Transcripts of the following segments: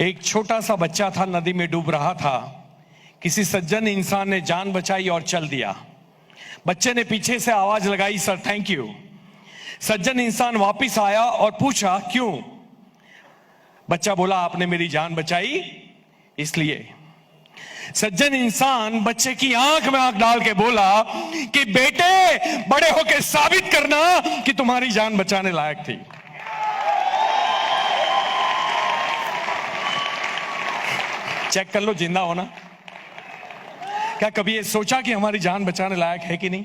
एक छोटा सा बच्चा था, नदी में डूब रहा था। किसी सज्जन इंसान ने जान बचाई और चल दिया। बच्चे ने पीछे से आवाज लगाई, सर थैंक यू। सज्जन इंसान वापस आया और पूछा, क्यों? बच्चा बोला, आपने मेरी जान बचाई इसलिए। सज्जन इंसान बच्चे की आंख में आंख डाल के बोला कि बेटे, बड़े होके साबित करना कि तुम्हारी जान बचाने लायक थी। चेक कर लो जिंदा होना। क्या कभी ये सोचा कि हमारी जान बचाने लायक है कि नहीं?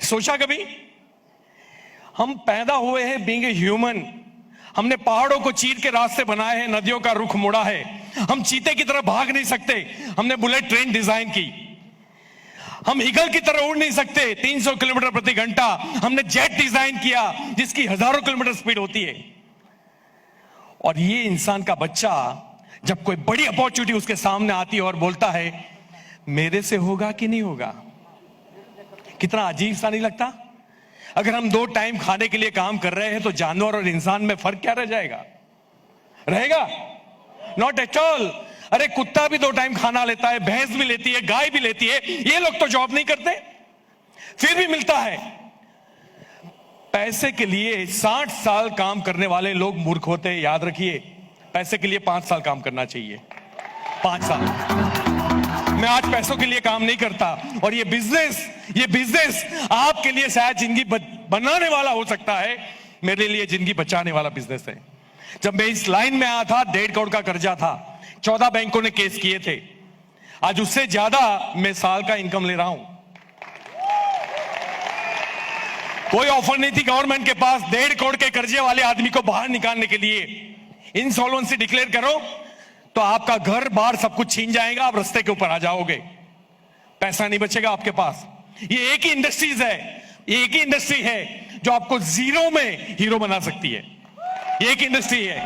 सोचा कभी? हम पैदा हुए हैं बीइंग ए ह्यूमन। हमने पहाड़ों को चीर के रास्ते बनाए हैं, नदियों का रुख मोड़ा है। हम चीते की तरह भाग नहीं सकते, हमने बुलेट ट्रेन डिजाइन की। हम ईगल की तरह उड़ नहीं सकते 300 किलोमीटर प्रति घंटा, हमने जेट डिजाइन किया जिसकी हजारों किलोमीटर स्पीड होती है। और ये इंसान का बच्चा जब कोई बड़ी अपॉर्चुनिटी उसके सामने आती है और बोलता है मेरे से होगा कि नहीं होगा, कितना अजीब सा नहीं लगता? अगर हम 2 टाइम खाने के लिए काम कर रहे हैं तो जानवर और इंसान में फर्क क्या रह जाएगा? रहेगा? Not at all. अरे कुत्ता भी 2 टाइम खाना लेता है, भैंस भी लेती है, गाय भी लेती है। ये लोग तो जॉब नहीं करते, फिर भी मिलता है। पैसे के लिए 60 साल काम करने वाले लोग मूर्ख होते हैं, याद रखिए। पैसे के लिए 5 साल काम करना चाहिए, 5 साल। मैं आज पैसों के लिए काम नहीं करता, और ये बिजनेस आपके लिए शायद जिंदगी बनाने वाला हो सकता है, मेरे लिए जिंदगी बचाने वाला बिजनेस है। जब मैं इस लाइन में आया था, 1.5 करोड़ का कर्जा था, 14 बैंकों ने केस किए थे। आज उससे ज्यादा मैं साल का इनकम ले रहा हूं। कोई ऑफर नहीं थी गवर्नमेंट के पास 1.5 करोड़ के कर्जे वाले आदमी को बाहर निकालने के लिए। इंसॉल्वेंसी डिक्लेयर करो तो आपका घर बार सब कुछ छीन जाएगा, आप रास्ते के ऊपर आ जाओगे, पैसा नहीं बचेगा आपके पास। ये एक ही इंडस्ट्रीज है, एक ही इंडस्ट्री है जो आपको जीरो में हीरो बना सकती है। एक इंडस्ट्री है।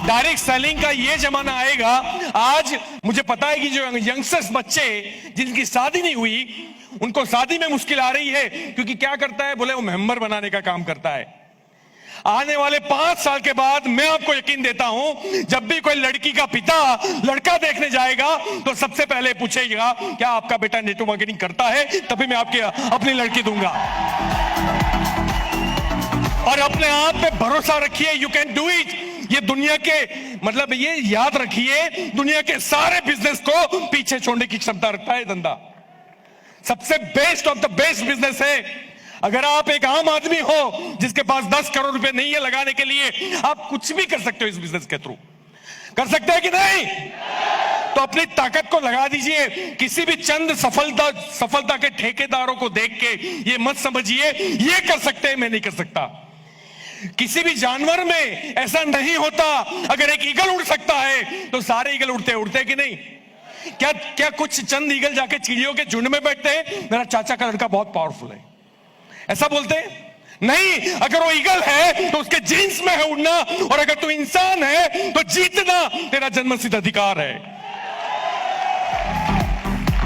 डायरेक्ट सेलिंग का ये जमाना आएगा। आज मुझे पता है कि जो यंगस्टर्स बच्चे जिनकी शादी नहीं हुई, उनको शादी में मुश्किल आ रही है, क्योंकि क्या करता है, बोले वो मेंबर बनाने का काम करता है। आने वाले 5 साल के बाद मैं आपको यकीन देता हूं, जब भी कोई लड़की का पिता लड़का देखने जाएगा तो सबसे पहले पूछेगा, क्या आपका बेटा नेटवर्क मार्केटिंग करता है? तभी मैं आपकी अपनी लड़की दूंगा। और अपने आप पे भरोसा रखिए, यू कैन डू इट। ये दुनिया के, मतलब ये याद रखिए, दुनिया के सारे बिजनेस को पीछे छोड़ने की क्षमता रखता है धंधा। सबसे best of the best business है। अगर आप एक आम आदमी हो जिसके पास 10 करोड़ रुपए नहीं है लगाने के लिए, आप कुछ भी कर सकते हो इस बिजनेस के थ्रू। कर सकते हैं कि नहीं? तो अपनी ताकत को लगा दीजिए। किसी भी चंद सफलता के ठेकेदारों को देख के ये मत समझिए ये कर सकते हैं, मैं नहीं कर सकता। किसी भी जानवर में ऐसा नहीं होता। अगर एक ईगल उड़ सकता है तो सारे ईगल उड़ते कि नहीं? क्या कुछ चंद ईगल जाके चिड़ियों के झुंड में बैठते हैं, मेरा चाचा का लड़का बहुत पावरफुल है, ऐसा बोलते हैं? नहीं। अगर वो ईगल है तो उसके जीन्स में है उड़ना, और अगर तू इंसान है तो जीतना तेरा जन्मसिद्ध अधिकार है।